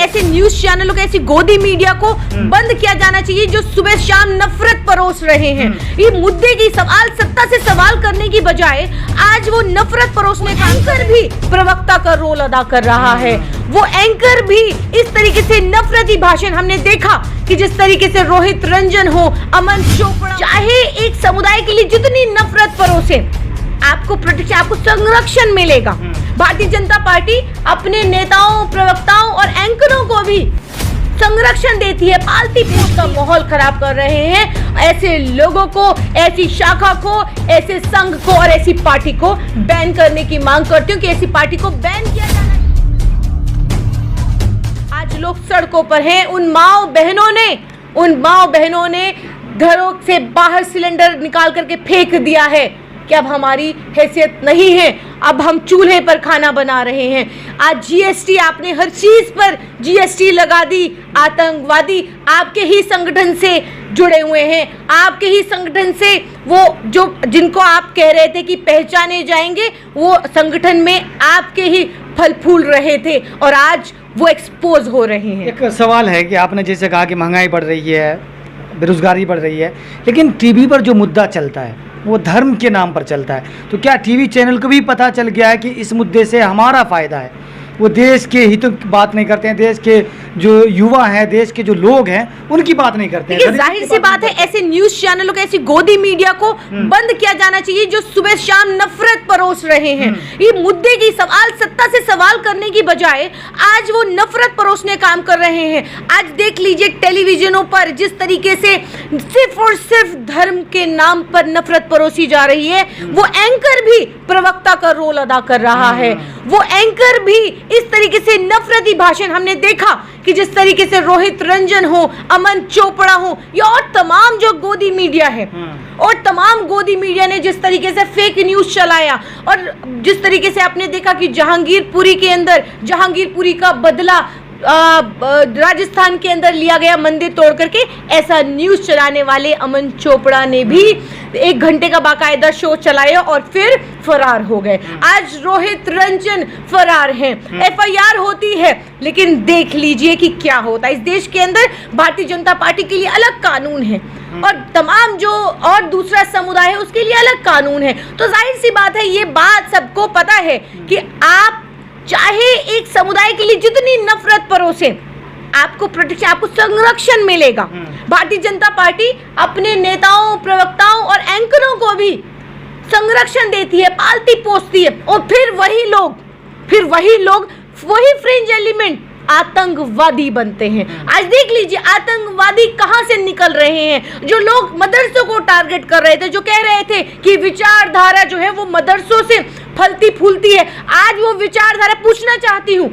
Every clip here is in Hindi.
ऐसे न्यूज चैनलों को, ऐसी गोदी मीडिया को बंद किया जाना चाहिए जो सुबह शाम नफरत परोस रहे हैं। ये मुद्दे की सवाल, सत्ता से सवाल करने की बजाय आज वो नफरत परोसने का एंकर भी प्रवक्ता का रोल अदा कर रहा है। वो एंकर भी इस तरीके से नफरती भाषण, हमने देखा कि जिस तरीके से रोहित रंजन हो, अमन चोपड़ा, चाहे एक समुदाय के लिए जितनी नफरत परोसे, आपको प्रोटेक्शन, आपको संरक्षण मिलेगा। भारतीय जनता पार्टी अपने नेताओं, प्रवक्ताओं और एंकरों को भी संरक्षण देती है। पालती पोस का माहौल खराब कर रहे हैं। ऐसे लोगों को, ऐसी शाखा को, ऐसे संघ को और ऐसी पार्टी को बैन करने की मांग करती हूँ कि ऐसी पार्टी को बैन किया जाना। आज लोग सड़कों पर हैं। उन माओ बहनों ने घरों से बाहर सिलेंडर निकाल करके फेंक दिया है कि अब हमारी हैसियत नहीं है, अब हम चूल्हे पर खाना बना रहे हैं। आज जीएसटी, आपने हर चीज पर जीएसटी लगा दी। आतंकवादी आपके ही संगठन से जुड़े हुए हैं, आपके ही संगठन से वो जो जिनको आप कह रहे थे कि पहचाने जाएंगे, वो संगठन में आपके ही फल फूल रहे थे और आज वो एक्सपोज हो रहे हैं। एक सवाल है कि आपने जैसे कहा कि महंगाई बढ़ रही है, बेरोजगारी बढ़ रही है, लेकिन टीवी पर जो मुद्दा चलता है वो धर्म के नाम पर चलता है। तो क्या टीवी चैनल को भी पता चल गया है कि इस मुद्दे से हमारा फ़ायदा है? वो देश के हितों की बात नहीं करते हैं, देश के जो युवा हैं, देश के जो लोग हैं, उनकी बात नहीं करते हैं। जाहिर सी बात है, ऐसे न्यूज चैनलों को, ऐसी गोदी मीडिया को बंद किया जाना चाहिए जो सुबह शाम नफरत परोस रहे हैं। ये मुद्दे की सवाल, सत्ता से सवाल करने की बजाय आज वो नफरत परोसने काम कर रहे हैं। आज देख लीजिए टेलीविजनों पर जिस तरीके से सिर्फ और सिर्फ धर्म के नाम पर नफरत परोसी जा रही है। वो एंकर भी प्रवक्ता का रोल अदा कर रहा है। वो एंकर भी इस तरीके से नफरती भाषण, हमने देखा कि जिस तरीके से रोहित रंजन हो, अमन चोपड़ा हो, या और तमाम जो गोदी मीडिया है, और तमाम गोदी मीडिया ने जिस तरीके से फेक न्यूज चलाया, और जिस तरीके से आपने देखा कि जहांगीरपुरी के अंदर, जहांगीरपुरी का बदला राजस्थान के अंदर लिया गया मंदिर तोड़ करके, ऐसा न्यूज चलाने वाले अमन चोपड़ा ने भी 1 घंटे का बाकायदा शो चलाया और फिर फरार हो गए। आज रोहित रंजन फरार हैं, एफआईआर होती है, लेकिन देख लीजिए कि क्या होता है। इस देश के अंदर भारतीय जनता पार्टी के लिए अलग कानून है और तमाम जो और दूसरा समुदाय है उसके लिए अलग कानून है। तो जाहिर सी बात है, ये बात सबको पता है कि आप चाहे एक समुदाय के लिए जितनी नफरत परोसे, आपको प्रोटेक्शन, आपको संरक्षण मिलेगा। भारतीय जनता पार्टी अपने नेताओं, प्रवक्ताओं और एंकरों को भी संरक्षण देती है, पालती पोसती है। और फिर वही लोग वही फ्रिंज एलिमेंट आतंकवादी बनते हैं। आज देख लीजिए आतंकवादी कहां से निकल रहे हैं। जो लोग मदरसों को टारगेट कर रहे थे, जो कह रहे थे कि विचारधारा जो है वो मदरसों से फलती फूलती है, आज वो विचारधारा पूछना चाहती हूँ,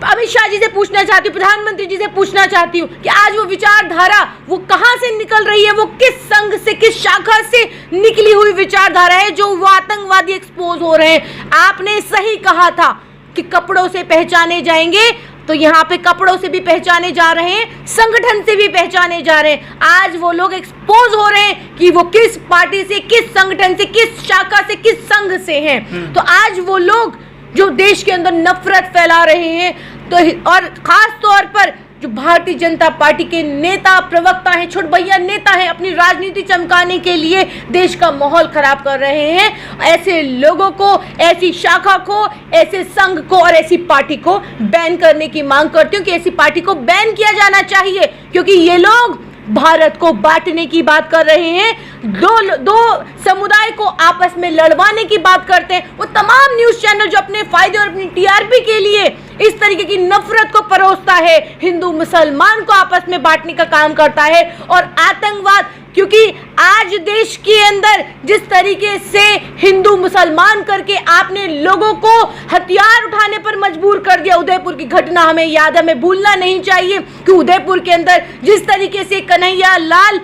अमित शाह जी से पूछना चाहती हूँ, प्रधानमंत्री जी से पूछना चाहती हूँ कि आज वो विचारधारा वो कहां से निकल रही है, वो किस संघ से, किस शाखा से निकली हुई विचारधारा है जो वो आतंकवादी एक्सपोज हो रहे हैं। आपने सही कहा था कि कपड़ों से पहचाने जाएंगे, तो यहाँ पे कपड़ों से भी पहचाने जा रहे हैं, संगठन से भी पहचाने जा रहे हैं। आज वो लोग एक्सपोज हो रहे हैं कि वो किस पार्टी से, किस संगठन से, किस शाखा से, किस संघ से हैं। तो आज वो लोग जो देश के अंदर नफरत फैला रहे हैं, तो और खास तौर पर जो भारतीय जनता पार्टी के नेता, प्रवक्ता हैं, छोट भैया नेता हैं, अपनी राजनीति चमकाने के लिए देश का माहौल खराब कर रहे हैं। ऐसे लोगों को, ऐसी शाखा को, ऐसे संघ को और ऐसी पार्टी को बैन करने की मांग करती हूँ कि ऐसी पार्टी को बैन किया जाना चाहिए, क्योंकि ये लोग भारत को बांटने की बात कर रहे हैं, दो समुदाय को आपस में लड़वाने की बात करते हैं। वो तमाम न्यूज चैनल जो अपने फायदे और अपनी टीआरपी के लिए इस तरीके की नफरत को परोसता है, हिंदू मुसलमान को आपस में बांटने का काम करता है और आतंकवाद, क्योंकि आज देश के अंदर जिस तरीके से हिंदू मुसलमान करके आपने लोगों को हथियार उठाने पर मजबूर कर दिया, उदयपुर की घटना हमें याद है, हमें भूलना नहीं चाहिए कि उदयपुर के अंदर जिस तरीके से कन्हैया लाल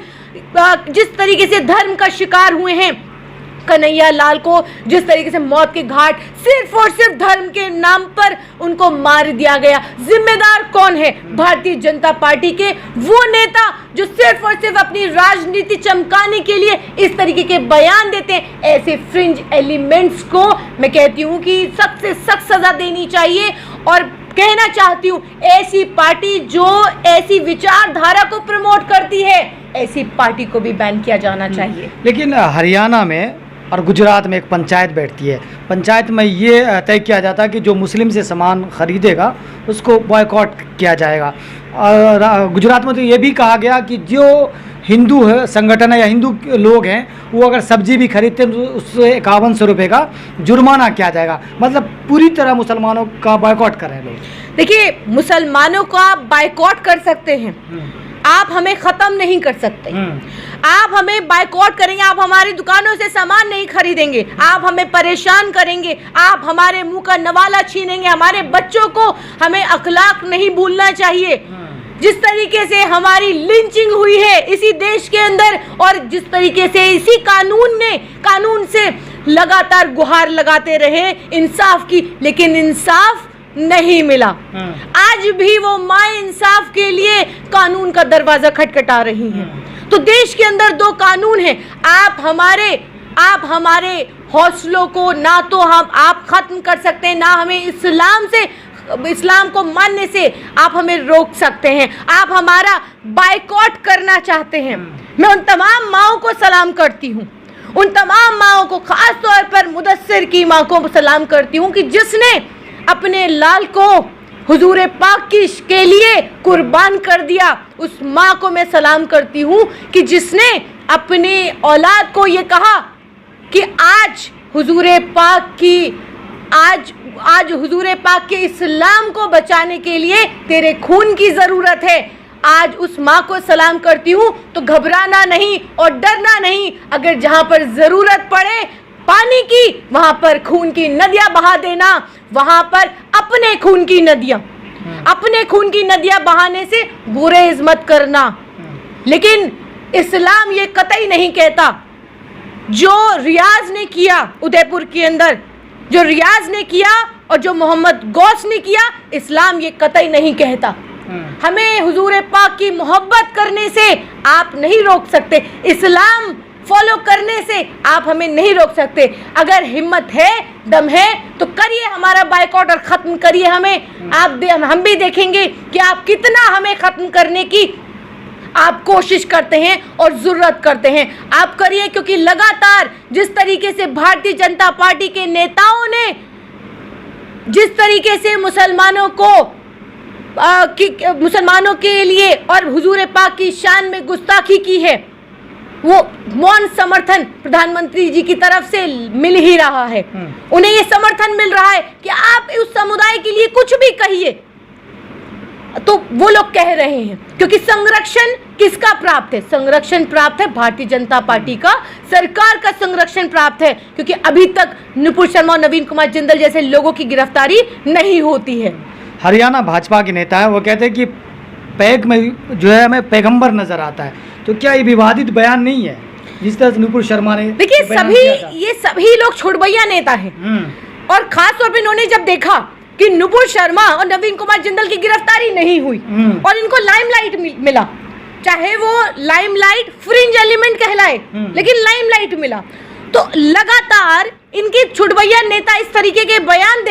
जिस तरीके से धर्म का शिकार हुए हैं, कन्हैया लाल को जिस तरीके से मौत के घाट सिर्फ और सिर्फ धर्म के नाम पर उनको मार दिया गया, जिम्मेदार कौन है? भारतीय जनता पार्टी के वो नेता जो सिर्फ और सिर्फ अपनी राजनीति चमकाने के लिए इस तरीके के बयान देते हैं। ऐसे फ्रिंज एलिमेंट्स को मैं कहती हूँ कि सख्त से सख्त सजा देनी चाहिए और कहना चाहती हूँ, ऐसी पार्टी जो ऐसी विचारधारा को प्रमोट करती है, ऐसी पार्टी को भी बैन किया जाना चाहिए। लेकिन हरियाणा में और गुजरात में एक पंचायत बैठती है, पंचायत में ये तय किया जाता है कि जो मुस्लिम से सामान खरीदेगा उसको बॉयकॉट किया जाएगा। और गुजरात में तो ये भी कहा गया कि जो हिंदू संगठन है या हिंदू लोग हैं वो अगर सब्जी भी खरीदते हैं तो उससे 5100 रुपये का जुर्माना किया जाएगा। मतलब पूरी तरह मुसलमानों का बायकॉट कर रहे हैं लोग। देखिए, मुसलमानों को आप बायकॉट कर सकते हैं, आप हमें ख़त्म नहीं कर सकते। आप हमें बायकॉट करेंगे, आप हमारी दुकानों से सामान नहीं खरीदेंगे, आप हमें परेशान करेंगे, आप हमारे मुंह का नवाला छीनेंगे, हमारे बच्चों को हमें अखलाक नहीं भूलना चाहिए। जिस तरीके से हमारी लिंचिंग हुई है इसी देश के अंदर, और जिस तरीके से इसी कानून से लगातार गुहार लगाते रहे इंसाफ की, लेकिन इंसाफ नहीं मिला। आज भी वो माँ इंसाफ के लिए कानून का दरवाजा खटखटा रही हैं। तो देश के अंदर दो कानून हैं। आप हमारे हौसलों को ना तो आप खत्म कर सकते हैं, ना हमें इस्लाम को मानने से आप हमें रोक सकते हैं। आप हमारा बायकॉट करना चाहते हैं। मैं उन तमाम माओं को सलाम करती हूँ, उन तमाम माओं को, खास तौर पर मुदस्सिर की माँ को सलाम करती हूँ कि जिसने अपने लाल को हुजूर पाक के लिए कुर्बान कर दिया। उस माँ को मैं सलाम करती हूँ कि जिसने अपने औलाद को ये कहा कि आज हुजूर पाक के इस्लाम को बचाने के लिए तेरे खून की ज़रूरत है। आज उस माँ को सलाम करती हूँ। तो घबराना नहीं और डरना नहीं, अगर जहाँ पर ज़रूरत पड़े पानी की, वहाँ पर खून की नदियाँ बहा देना। वहाँ पर अपने खून की नदियाँ बहाने से गुरेज मत करना। लेकिन इस्लाम ये कतई नहीं कहता, जो रियाज ने किया उदयपुर के अंदर, जो रियाज ने किया और जो मोहम्मद गौस ने किया, इस्लाम ये कतई नहीं कहता। हमें हुजूर पाक की मोहब्बत करने से आप नहीं रोक सकते, इस्लाम फॉलो करने से आप हमें नहीं रोक सकते। अगर हिम्मत है, दम है तो करिए हमारा बायकॉट और ख़त्म करिए हमें। हम भी देखेंगे कि आप कितना हमें ख़त्म करने की आप कोशिश करते हैं और ज़रूरत करते हैं। आप करिए, क्योंकि लगातार जिस तरीके से भारतीय जनता पार्टी के नेताओं ने जिस तरीके से मुसलमानों के लिए और हुजूर पाक की शान में गुस्ताखी की है, वो मौन समर्थन प्रधानमंत्री जी की तरफ से मिल ही रहा है। उन्हें ये समर्थन मिल रहा है कि आप उस समुदाय के लिए कुछ भी कहिए, तो वो लोग कह रहे हैं। क्योंकि संरक्षण किसका प्राप्त है? संरक्षण प्राप्त है भारतीय जनता पार्टी का, सरकार का संरक्षण प्राप्त है। क्योंकि अभी तक नुपुर शर्मा और नवीन कुमार जिंदल जैसे लोगों की गिरफ्तारी नहीं होती है। हरियाणा भाजपा के नेता है, वो कहते हैं कि पैग में जो है हमें पैगंबर नजर आता है। तो क्या ये विवादित बयान नहीं है जिस तरह से नुपुर शर्मा ने? देखिए, ये सभी लोग छुड़बैया नेता हैं। और खास तौर पे इन्होंने जब देखा कि नुपुर शर्मा और नवीन कुमार जिंदल की गिरफ्तारी नहीं हुई और इनको लाइमलाइट मिला, चाहे वो लाइमलाइट फ्रिंज एलिमेंट कहलाए, लेकिन लाइमलाइट मिला, तो लगातार इनके छुड़बैया नेता इस तरीके के बयान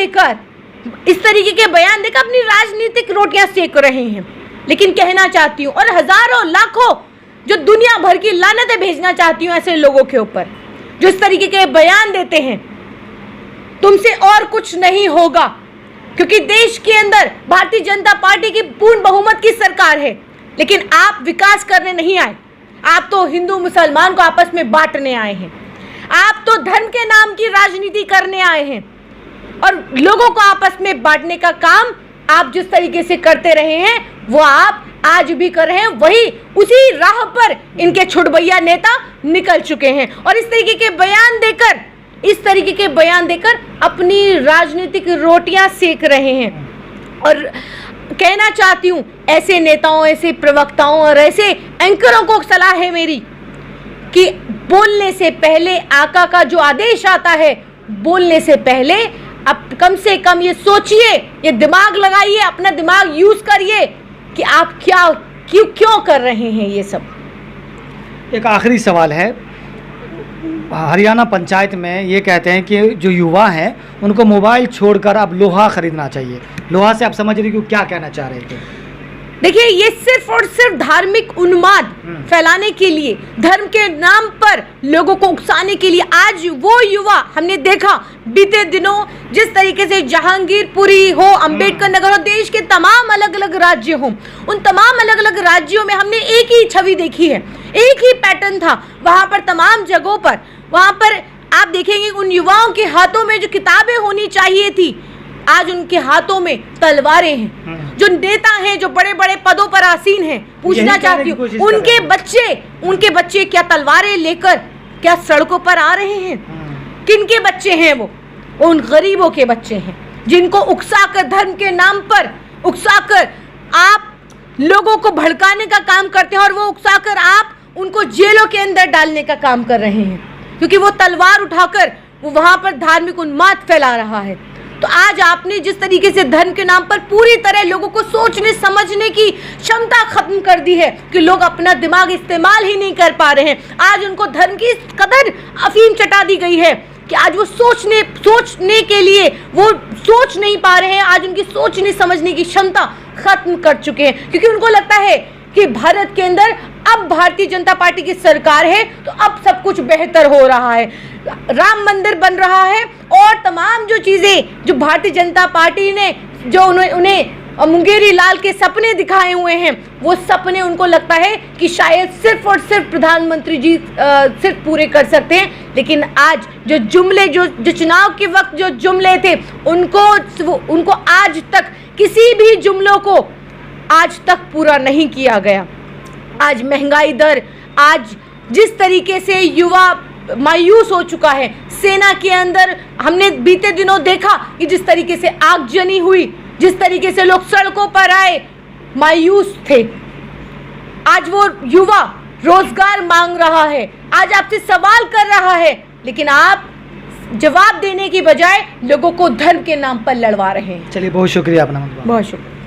देकर अपनी राजनीतिक रोटियां सेक रहे हैं। लेकिन कहना चाहती हूँ, और हजारों लाखों जो दुनिया भर की लानतें भेजना चाहती हूँ ऐसे लोगों के ऊपर जो इस तरीके के बयान देते हैं, तुमसे और कुछ नहीं होगा। क्योंकि देश के अंदर भारतीय जनता पार्टी की पूर्ण बहुमत की सरकार है, लेकिन आप विकास करने नहीं आए। आप तो हिंदू मुसलमान को आपस में बांटने आए हैं, आप तो धर्म के नाम की राजनीति करने आए हैं, और लोगों को आपस में बांटने का काम आप जिस तरीके से करते रहे हैं वो आप आज भी कर रहे हैं। वही उसी राह पर इनके छुड़बैया नेता निकल चुके हैं और इस तरीके के बयान देकर अपनी राजनीतिक रोटियां सेक रहे हैं। और कहना चाहती हूँ, ऐसे नेताओं, ऐसे प्रवक्ताओं और ऐसे एंकरों को सलाह है मेरी कि बोलने से पहले, आका का जो आदेश आता है, बोलने से पहले अब कम से कम ये सोचिए, ये दिमाग लगाइए, अपना दिमाग यूज करिए कि आप क्यों कर रहे हैं ये सब। एक आखिरी सवाल है, हरियाणा पंचायत में ये कहते हैं कि जो युवा हैं उनको मोबाइल छोड़कर अब लोहा खरीदना चाहिए। लोहा से आप समझ रही हो क्या कहना चाह रहे थे? देखिए, ये सिर्फ और सिर्फ धार्मिक उन्माद फैलाने के लिए, धर्म के नाम पर लोगों को उकसाने के लिए आज वो युवा हमने देखा बीते दिनों जिस तरीके से जहांगीरपुरी हो, अंबेडकर नगर हो, देश के तमाम अलग अलग राज्य हो, उन तमाम अलग अलग राज्यों में हमने एक ही छवि देखी है, एक ही पैटर्न था। वहां पर तमाम जगहों पर, वहां पर आप देखेंगे उन युवाओं के हाथों में जो किताबें होनी चाहिए थी, आज उनके हाथों में तलवारें हैं। जो नेता हैं, जो बड़े बड़े पदों पर आसीन हैं, पूछना चाहती हूँ उनके बच्चे क्या तलवारें लेकर क्या सड़कों पर आ रहे हैं? किनके बच्चे हैं वो? उन गरीबों के बच्चे हैं जिनको उकसाकर, धर्म के नाम पर उकसाकर आप लोगों को भड़काने का काम करते हैं, और वो उकसाकर आप उनको जेलों के अंदर डालने का काम कर रहे हैं, क्योंकि वो तलवार उठाकर वो वहां पर धार्मिक उन्माद फैला रहा है। तो आज आपने जिस तरीके से धर्म के नाम पर पूरी तरह लोगों को सोचने समझने की क्षमता खत्म कर दी है कि लोग अपना दिमाग इस्तेमाल ही नहीं कर पा रहे हैं। आज उनको धर्म की कदर अफीम चटा दी गई है कि आज वो सोचने के लिए वो सोच नहीं पा रहे हैं। आज उनकी सोचने समझने की क्षमता खत्म कर चुके हैं, क्योंकि उनको लगता है कि भारत के अंदर अब भारतीय जनता पार्टी की सरकार है तो अब सब कुछ बेहतर हो रहा है, राम मंदिर बन रहा है, और तमाम जो चीजें जो भारतीय जनता पार्टी ने जो उन्हें मुंगेरी लाल के सपने दिखाए हुए हैं, वो सपने उनको लगता है कि शायद सिर्फ और सिर्फ प्रधानमंत्री जी सिर्फ पूरे कर सकते हैं। लेकिन आज जो जुमले, जो चुनाव के वक्त जो जुमले थे, उनको आज तक किसी भी जुमलों को आज तक पूरा नहीं किया गया। आज महंगाई दर, आज जिस तरीके से युवा मायूस हो चुका है, सेना के अंदर हमने बीते दिनों देखा कि जिस तरीके से आगजनी हुई, जिस तरीके से लोग सड़कों पर आए, मायूस थे। आज वो युवा रोजगार मांग रहा है, आज आपसे सवाल कर रहा है, लेकिन आप जवाब देने की बजाय लोगों को धर्म के नाम पर लड़वा रहे हैं। चलिए, बहुत शुक्रिया अपना। बहुत शुक्रिया।